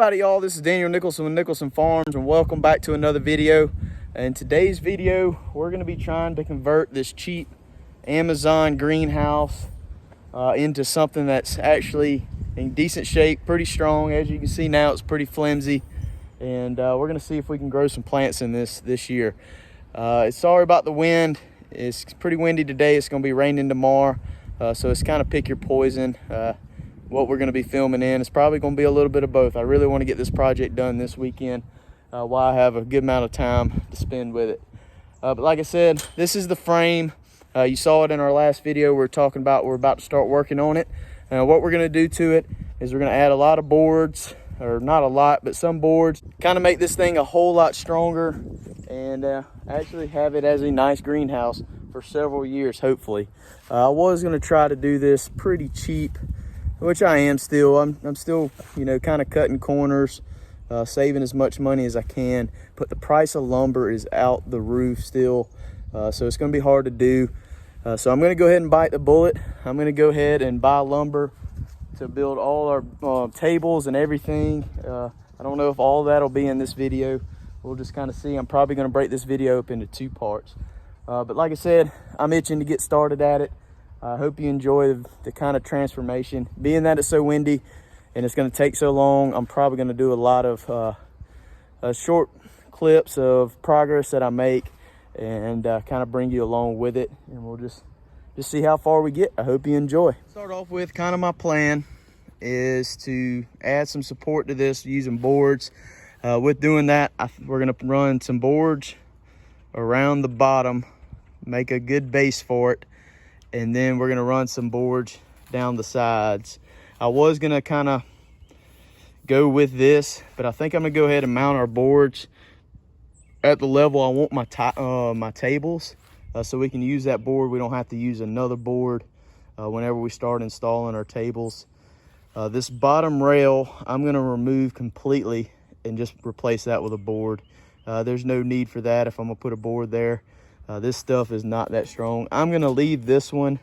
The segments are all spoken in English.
Howdy y'all, this is Daniel Nicholson with Nicholson Farms and welcome back to another video. In today's video, we're going to be trying to convert this cheap Amazon greenhouse into something that's actually in decent shape, pretty strong. As you can see now, it's pretty flimsy, and we're going to see if we can grow some plants in this year. Sorry about the wind. It's pretty windy today. It's going to be raining tomorrow, so it's kind of pick your poison. What we're going to be filming in. It's probably going to be a little bit of both. I really want to get this project done this weekend while I have a good amount of time to spend with it. But like I said, this is the frame. You saw it in our last video. We're about to start working on it. What we're going to do to it is we're going to add a lot of boards, or not a lot, but some boards, kind of make this thing a whole lot stronger and actually have it as a nice greenhouse for several years, hopefully. I was going to try to do this pretty cheap, which I am still. I'm still, kind of cutting corners, saving as much money as I can. But the price of lumber is out the roof still, so it's going to be hard to do. So I'm going to go ahead and bite the bullet. I'm going to go ahead and buy lumber to build all our tables and everything. I don't know if all that will be in this video. We'll just kind of see. I'm probably going to break this video up into two parts. But like I said, I'm itching to get started at it. I hope you enjoy the kind of transformation. Being that it's so windy and it's going to take so long, I'm probably going to do a lot of short clips of progress that I make and kind of bring you along with it. And we'll just see how far we get. I hope you enjoy. Start off with kind of my plan is to add some support to this using boards. With doing that, we're going to run some boards around the bottom, make a good base for it. And then we're going to run some boards down the sides. I was going to kind of go with this, but I think I'm going to go ahead and mount our boards at the level I want my tables, so we can use that board. We don't have to use another board whenever we start installing our tables. This bottom rail, I'm going to remove completely and just replace that with a board. There's no need for that if I'm going to put a board there. This stuff is not that strong. I'm going to leave this one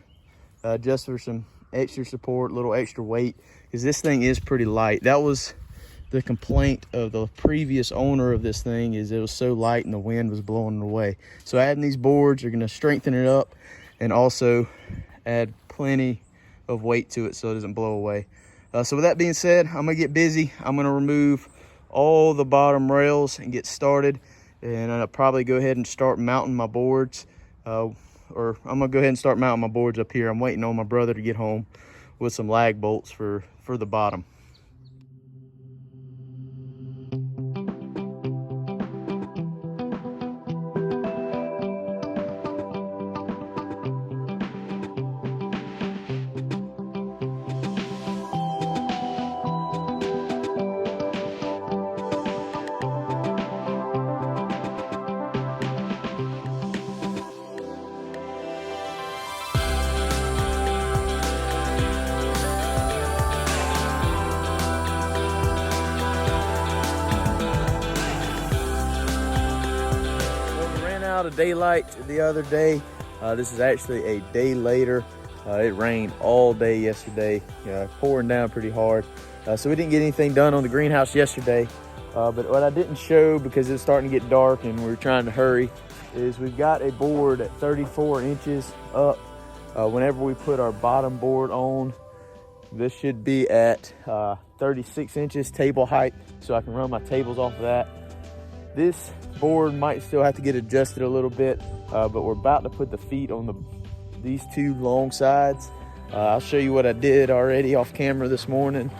just for some extra support, a little extra weight, because this thing is pretty light. That was the complaint of the previous owner of this thing, is it was so light and the wind was blowing it away. So adding these boards are going to strengthen it up and also add plenty of weight to it so it doesn't blow away. So with that being said, I'm going to get busy. I'm going to remove all the bottom rails and get started. And I'll probably go ahead and start mounting my boards, or I'm gonna go ahead and start mounting my boards up here. I'm waiting on my brother to get home with some lag bolts for the bottom. Out of daylight the other day. This is actually a day later. It rained all day yesterday, pouring down pretty hard, so we didn't get anything done on the greenhouse yesterday. But what I didn't show, because it's starting to get dark and we're trying to hurry, is we've got a board at 34 inches up. Whenever we put our bottom board on, this should be at 36 inches table height, so I can run my tables off of that. This board might still have to get adjusted a little bit, but we're about to put the feet on these two long sides. I'll show you what I did already off camera this morning.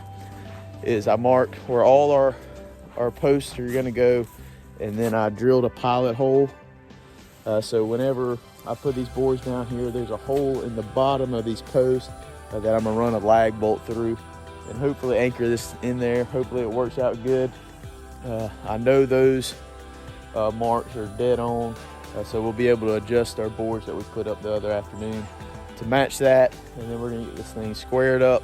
Is I marked where all our posts are going to go, and then I drilled a pilot hole. So whenever I put these boards down here, there's a hole in the bottom of these posts that I'm going to run a lag bolt through and hopefully anchor this in there. Hopefully it works out good. I know those marks are dead on, so we'll be able to adjust our boards that we put up the other afternoon to match that, and then we're going to get this thing squared up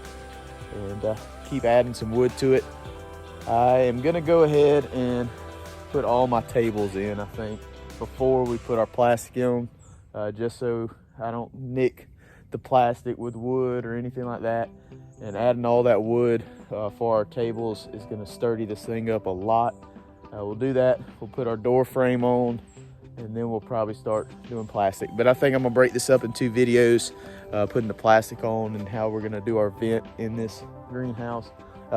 and keep adding some wood to it. I am going to go ahead and put all my tables in, I think, before we put our plastic on, just so I don't nick the plastic with wood or anything like that. And adding all that wood for our tables is gonna sturdy this thing up a lot. We'll do that. We'll put our door frame on, and then we'll probably start doing plastic. But I think I'm gonna break this up in 2 videos, putting the plastic on and how we're gonna do our vent in this greenhouse.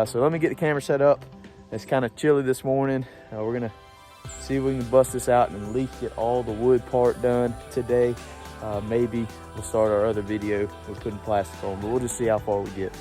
So let me get the camera set up. It's kind of chilly this morning. We're gonna see if we can bust this out and at least get all the wood part done today. Maybe we'll start our other video with putting plastic on, but we'll just see how far we get.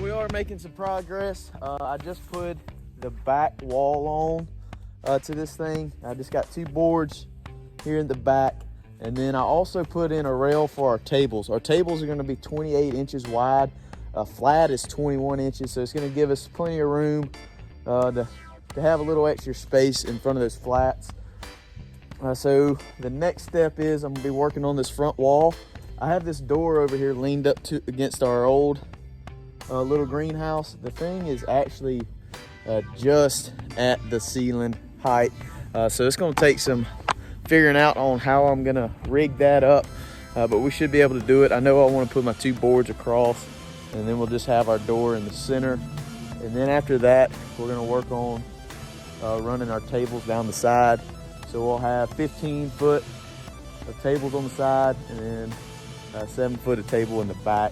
We are making some progress. I just put the back wall on to this thing. I just got 2 boards here in the back, and then I also put in a rail for our tables. Our tables are going to be 28 inches wide. Flat is 21 inches, so it's going to give us plenty of room to have a little extra space in front of those flats. So the next step is I'm going to be working on this front wall. I have this door over here leaned up against our old little greenhouse. The thing is actually just at the ceiling height, so it's going to take some figuring out on how I'm going to rig that up, but we should be able to do it. I know I want to put my 2 boards across, and then we'll just have our door in the center, and then after that we're going to work on running our tables down the side. So we'll have 15 foot of tables on the side, and then 7 foot of table in the back.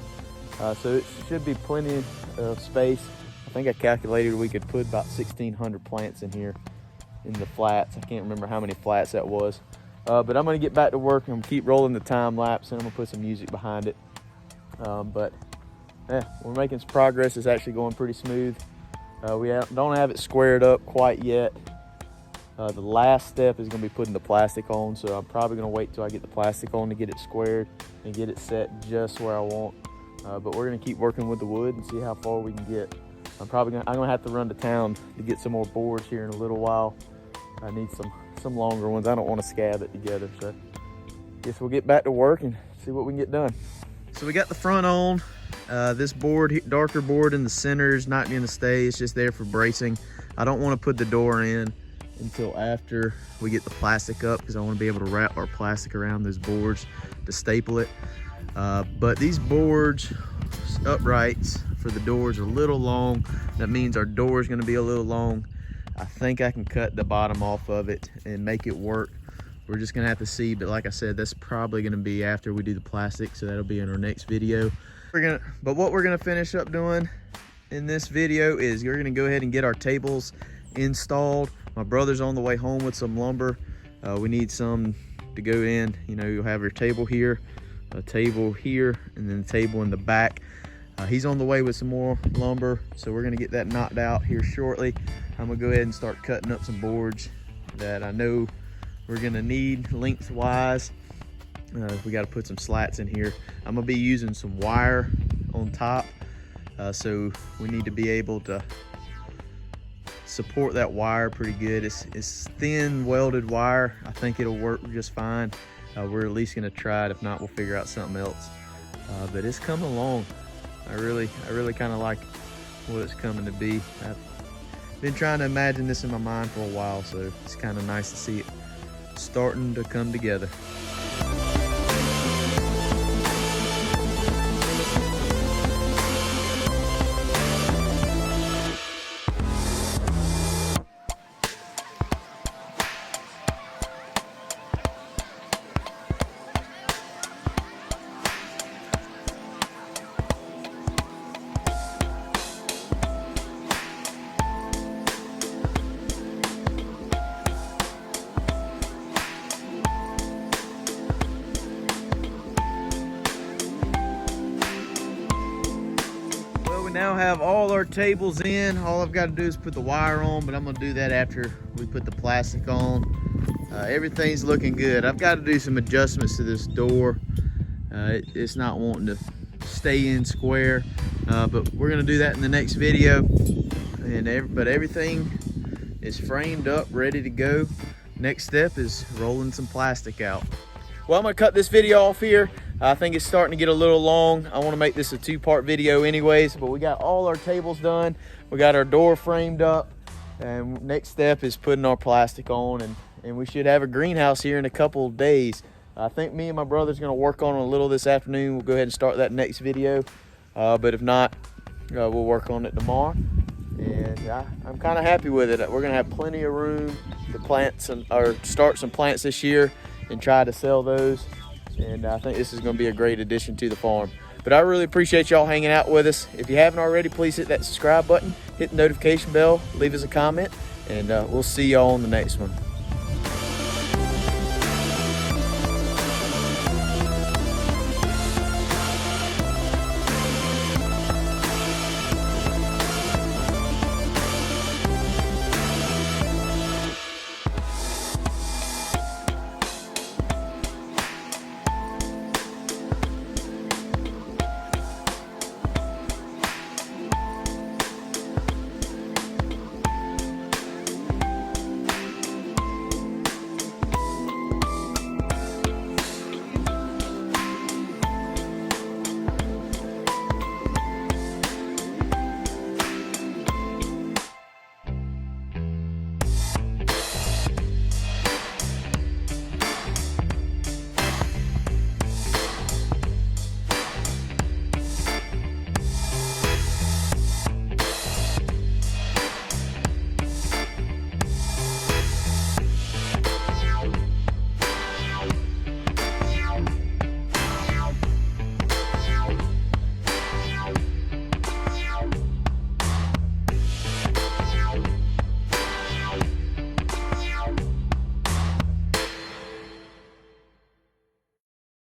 So it should be plenty of space. I think I calculated we could put about 1,600 plants in here in the flats. I can't remember how many flats that was. But I'm gonna get back to work and keep rolling the time lapse, and I'm gonna put some music behind it. But yeah, we're making some progress. It's actually going pretty smooth. We don't have it squared up quite yet. The last step is gonna be putting the plastic on, so I'm probably gonna wait till I get the plastic on to get it squared and get it set just where I want. But we're gonna keep working with the wood and see how far we can get. I'm gonna have to run to town to get some more boards here in a little while. I need some longer ones. I don't want to scab it together, so guess we'll get back to work and see what we can get done. So we got the front on. This board, darker board in the center, is not gonna stay. It's just there for bracing. I don't want to put the door in until after we get the plastic up, because I want to be able to wrap our plastic around those boards to staple it. But these boards, uprights for the doors, are a little long. That means our door is going to be a little long. I think I can cut the bottom off of it and make it work. We're just going to have to see, but like I said, that's probably going to be after we do the plastic, so that'll be in our next video. But what we're going to finish up doing in this video is we're going to go ahead and get our tables installed. My brother's on the way home with some lumber. We need some to go in. You know, you'll have your table here, a table here, and then a table in the back. He's on the way with some more lumber, so we're gonna get that knocked out here shortly. I'm gonna go ahead and start cutting up some boards that I know we're gonna need lengthwise. We got to put some slats in here. I'm gonna be using some wire on top, so we need to be able to support that wire pretty good. It's thin welded wire. I think it'll work just fine. We're at least gonna try it. If not, we'll figure out something else. But it's coming along. I really kind of like what it's coming to be. been trying to imagine this in my mind for a while, so it's kind of nice to see it starting to come together. We now have all our tables in. All I've got to do is put the wire on, but I'm gonna do that after we put the plastic on. Everything's looking good. I've got to do some adjustments to this door. It's not wanting to stay in square, but we're gonna do that in the next video. But everything is framed up, ready to go. Next step is rolling some plastic out. Well, I'm gonna cut this video off here. I think it's starting to get a little long. I want to make this a two-part video anyways, but we got all our tables done. We got our door framed up, and next step is putting our plastic on, and we should have a greenhouse here in a couple of days. I think me and my brother's going to work on it a little this afternoon. We'll go ahead and start that next video, but if not, we'll work on it tomorrow. And I'm kind of happy with it. We're going to have plenty of room to plant or start some plants this year and try to sell those. And I think this is going to be a great addition to the farm. But I really appreciate y'all hanging out with us. If you haven't already, please hit that subscribe button, hit the notification bell, leave us a comment, and we'll see y'all on the next one.